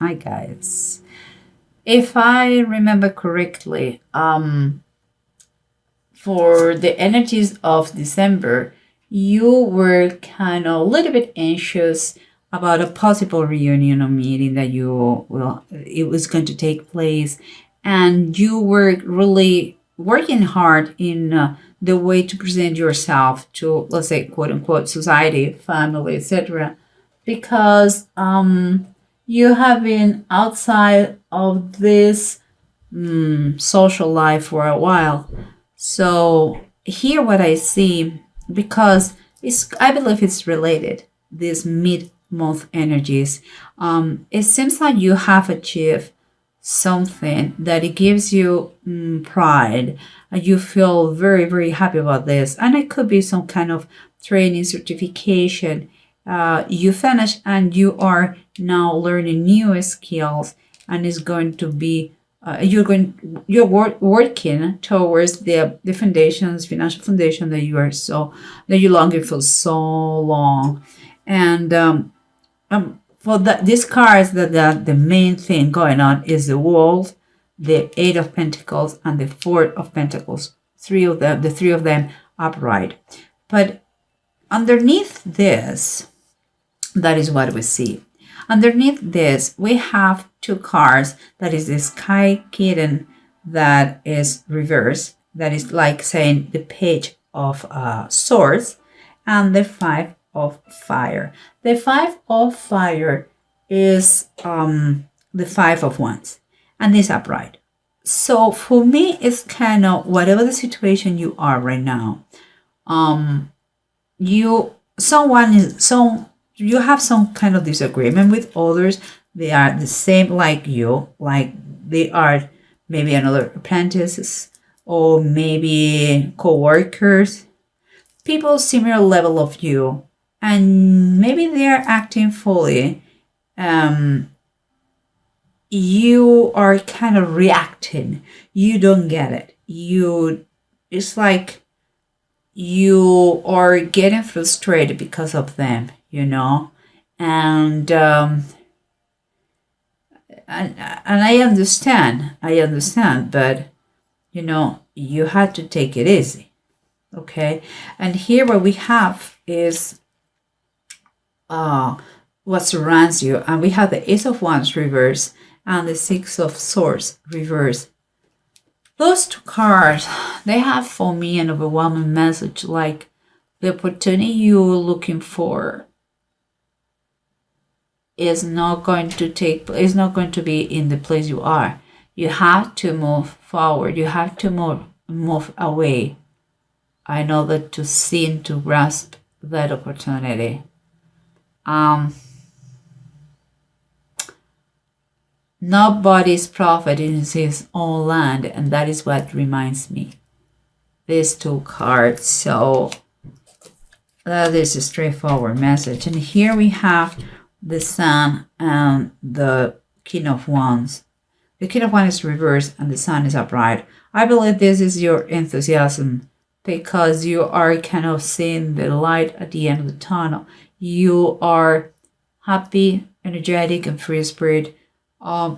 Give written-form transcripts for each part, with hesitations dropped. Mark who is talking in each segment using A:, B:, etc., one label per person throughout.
A: Hi guys. If I remember correctly, for the energies of December, you were kind of a little bit anxious about a possible reunion or meeting that it was going to take place, and you were really working hard in the way to present yourself to, let's say, quote unquote, society, family, etc. Because you have been outside of this social life for a while. So here what I see, because I believe it's related, these mid-month energies, it seems like you have achieved something that it gives you pride. You feel very, very happy about this. And it could be some kind of training certification. You finish and you are now learning new skills, and it's going to be working towards the foundations, financial foundation that you longing for so long. And for these cards, the main thing going on is the World, the Eight of Pentacles, and the Four of Pentacles. The three of them upright. But underneath this, that is what we see. Underneath this, we have two cards. That is the Sky Kitten that is reversed. That is like saying the Page of Swords, and the Five of Fire. The Five of Fire is the Five of Wands, and is upright. So for me, it's kind of whatever the situation you are right now. You have some kind of disagreement with others. They are the same like you, like they are maybe another apprentices or maybe co-workers, people similar level of you, and maybe they are acting fully. You are kind of reacting. You don't get it. It's like you are getting frustrated because of them, and I understand, but you had to take it easy, okay? And here what we have is what surrounds you, and we have the Ace of Wands reverse and the Six of Swords reverse. Those two cards, they have for me an overwhelming message, like the opportunity you're looking for is not going to be in the place you are. You have to move forward. You have to move away. I know that to see and to grasp that opportunity. Nobody's prophet in his own land, and that is what reminds me. These two cards. So that is a straightforward message. And here we have the Sun and the King of Wands. The King of Wands is reversed and the Sun is upright. I believe this is your enthusiasm, because you are kind of seeing the light at the end of the tunnel. You are happy, energetic, and free spirit,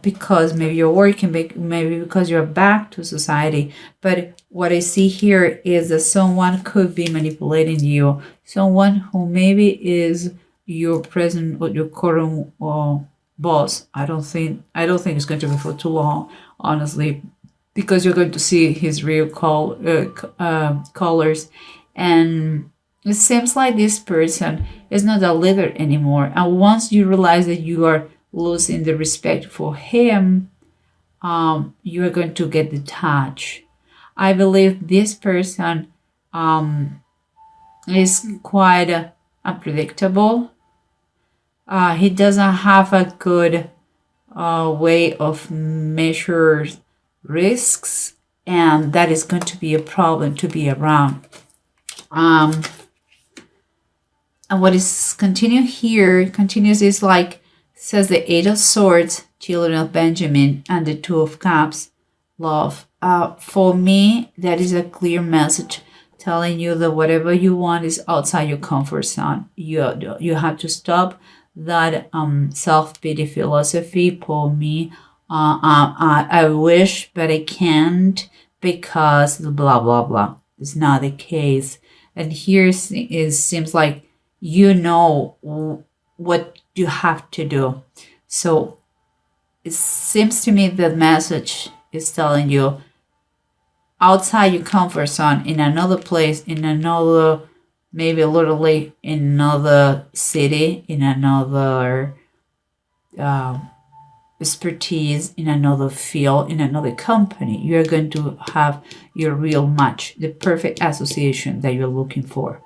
A: because maybe you're working, maybe because you're back to society. But what I see here is that someone could be manipulating you, someone who maybe is your present or your current boss. I don't think it's going to be for too long, honestly, because you're going to see his real colors. And it seems like this person is not a leader anymore. And once you realize that you are losing the respect for him, you are going to get detached. I believe this person is quite unpredictable. He doesn't have a good way of measure risks, and that is going to be a problem to be around. And what is continues is like, says the Eight of Swords, Children of Benjamin, and the Two of Cups, love. For me, that is a clear message telling you that whatever you want is outside your comfort zone. You have to stop that self-pity philosophy pull me. I wish, but I can't because blah blah blah. It's not the case. And here seems like you know what you have to do. So it seems to me the message is telling you outside your comfort zone, in another place, in another, maybe literally in another city, in another uh, expertise, in another field, in another company, you're going to have your real match, the perfect association that you're looking for.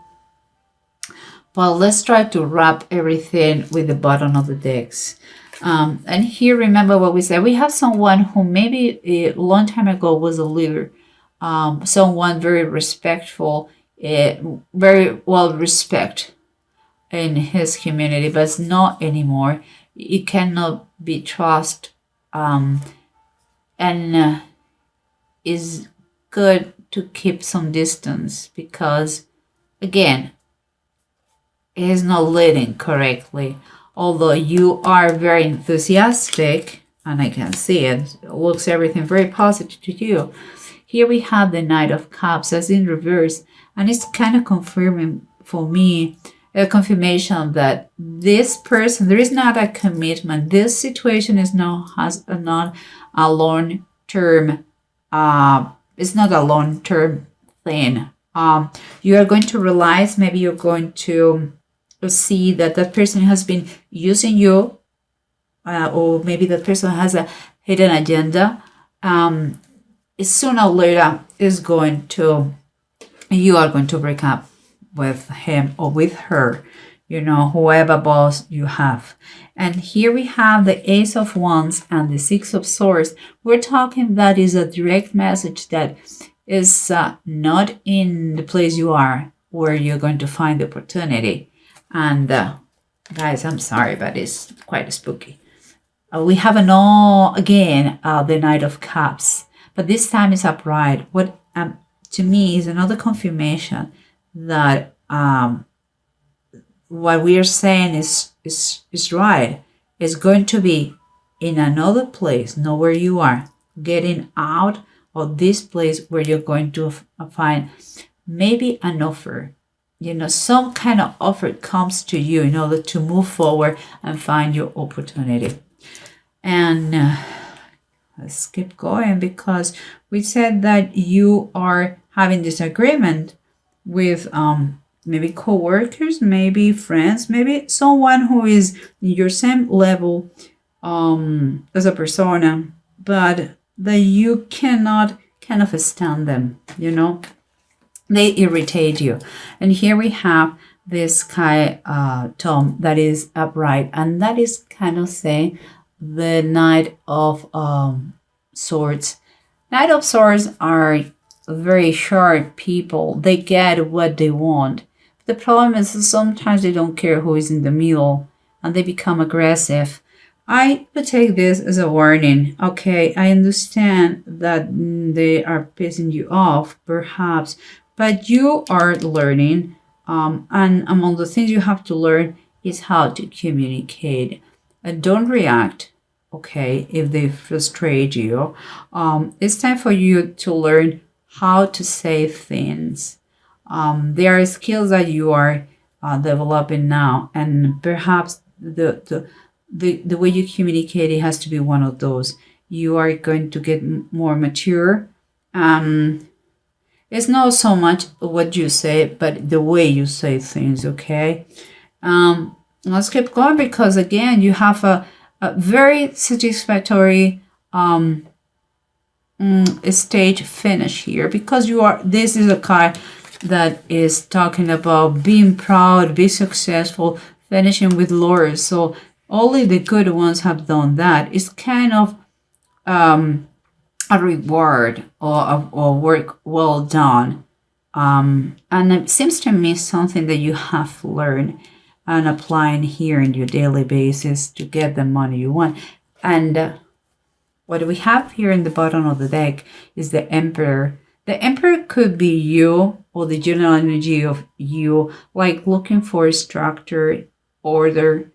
A: But let's try to wrap everything with the bottom of the decks. And here, remember what we said. We have someone who maybe a long time ago was a leader, someone very respectful, very well respected in his community, but it's not anymore. It cannot be trusted, and is good to keep some distance because, again, he is not leading correctly. Although you are very enthusiastic, and I can see it, looks everything very positive to you. Here we have the Knight of Cups as in reverse, and it's kind of confirming for me a confirmation that this person, there is not a commitment. This situation is not a long term. It's not a long term thing. You are going to realize, maybe you're going to see that that person has been using you, or maybe that person has a hidden agenda. Sooner or later is going to, you are going to break up with him or with her, whoever boss you have. And here we have the Ace of Wands and the Six of Swords. We're talking that is a direct message that is not in the place you are where you're going to find the opportunity. And guys, I'm sorry, but it's quite spooky. We have again the Knight of Cups, but this time it's upright. What to me is another confirmation that what we are saying is right. It's going to be in another place, not where you are. Getting out of this place where you're going to find maybe an offer. Some kind of offer comes to you in order to move forward and find your opportunity. And let's keep going, because we said that you are having disagreement with maybe co-workers, maybe friends, maybe someone who is in your same level as a persona, but that you cannot kind of stand them, they irritate you. And here we have this Sky Tom that is upright, and that is kind of saying the Knight of Swords. Knight of Swords are very sharp people. They get what they want. The problem is that sometimes they don't care who is in the middle, and they become aggressive. I would take this as a warning. Okay, I understand that they are pissing you off, perhaps, but you are learning. And among the things you have to learn is how to communicate. Don't react, okay, if they frustrate you. It's time for you to learn how to say things. There are skills that you are developing now, and perhaps the way you communicate, it has to be one of those. You are going to get more mature. It's not so much what you say, but the way you say things, okay? Let's keep going, because again, you have a very satisfactory stage finish here, because this is a card that is talking about being proud, be successful, finishing with laurels. So only the good ones have done that. It's kind of a reward or work well done. And it seems to me something that you have learned and applying here in your daily basis to get the money you want. And what we have here in the bottom of the deck is the Emperor. The Emperor could be you, or the general energy of you, like looking for structure, order,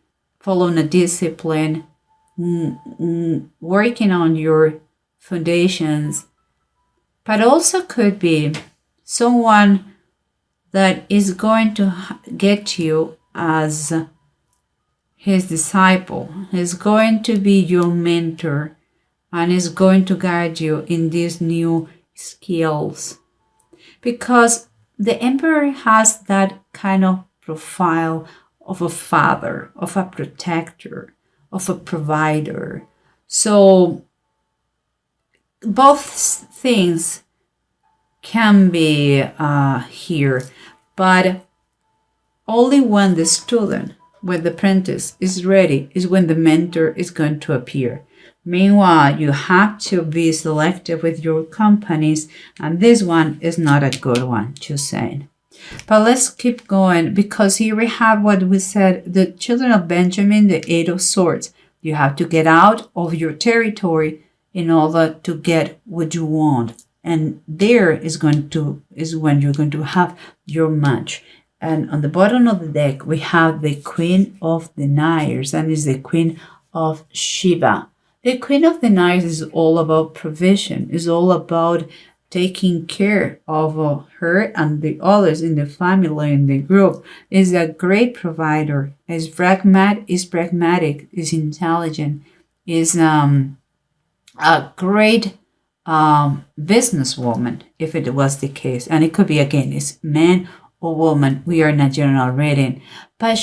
A: following a discipline, working on your foundations, but also could be someone that is going to get you as his disciple, is going to be your mentor, and is going to guide you in these new skills. Because the Emperor has that kind of profile of a father, of a protector, of a provider. So both things can be here, but only when the student, when the apprentice is ready, is when the mentor is going to appear. Meanwhile, you have to be selective with your companies, and this one is not a good one, just saying. But let's keep going, because here we have what we said, the children of Benjamin, the Eight of Swords. You have to get out of your territory in order to get what you want. And there is when you're going to have your match. And on the bottom of the deck, we have the Queen of the Knives, and is the Queen of Shiva. The Queen of the Knives is all about provision, is all about taking care of her and the others in the family, in the group. Is a great provider, is pragmatic, is intelligent, is a great businesswoman, if it was the case. And it could be, again, it's man or woman. We are in a general reading. But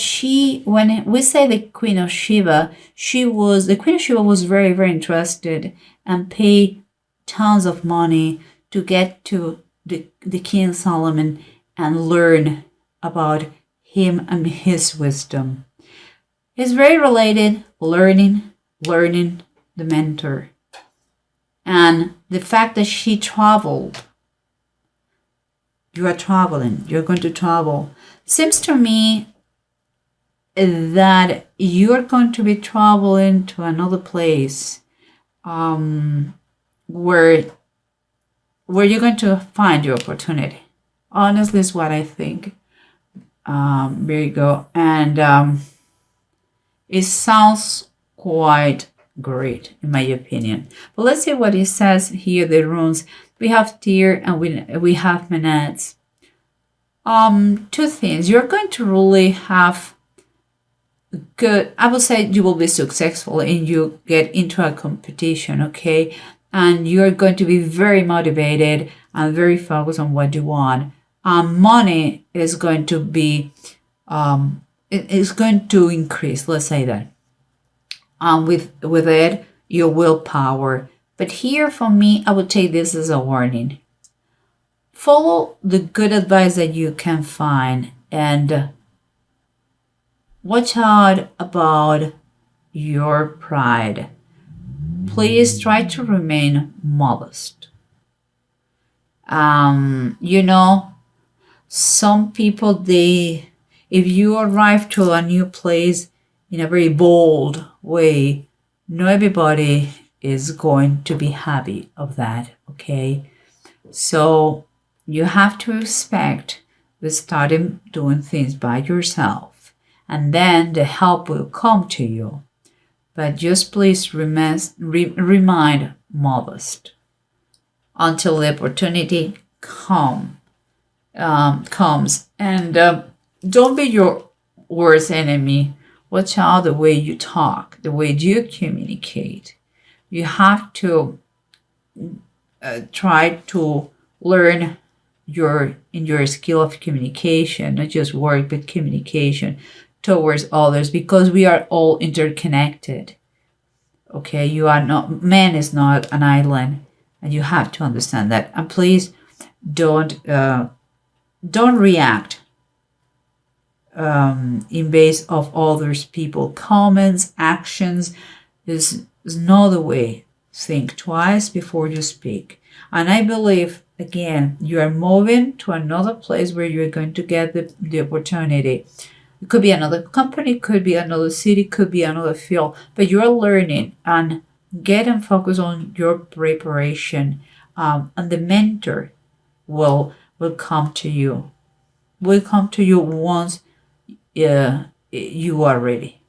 A: when we say the Queen of Shiva, the Queen of Shiva was very, very interested and paid tons of money to get to the King Solomon and learn about him and his wisdom. It's very related, learning the mentor. And the fact that she traveled, you are traveling, you're going to travel. Seems to me that you're going to be traveling to another place where you're going to find your opportunity. Honestly, is what I think, Virgo. And it sounds quite great, in my opinion. But let's see what it says here, the runes. We have Tyr and we have Manets. Two things. You're going to really have good, I would say you will be successful and you get into a competition, okay? And you're going to be very motivated and very focused on what you want. Money is going to be, it is going to increase, let's say that. With it, your willpower. But here for me, I would take this as a warning. Follow the good advice that you can find and watch out about your pride. Please try to remain modest. Some people, if you arrive to a new place in a very bold way, not everybody is going to be happy of that, okay? So you have to expect to start doing things by yourself, and then the help will come to you. But just please remain modest until the opportunity comes. And don't be your worst enemy. Watch out the way you talk, the way you communicate. You have to try to learn your skill of communication, not just work, but communication towards others, because we are all interconnected. Okay, man is not an island, and you have to understand that. And please don't react in base of others people comments, actions. Is not the way. Think twice before you speak. And I believe, again, you are moving to another place where you're going to get the opportunity. It could be another company, could be another city, could be another field, but you're learning and get and focus on your preparation. And the mentor will come to you. Will come to you once you are ready.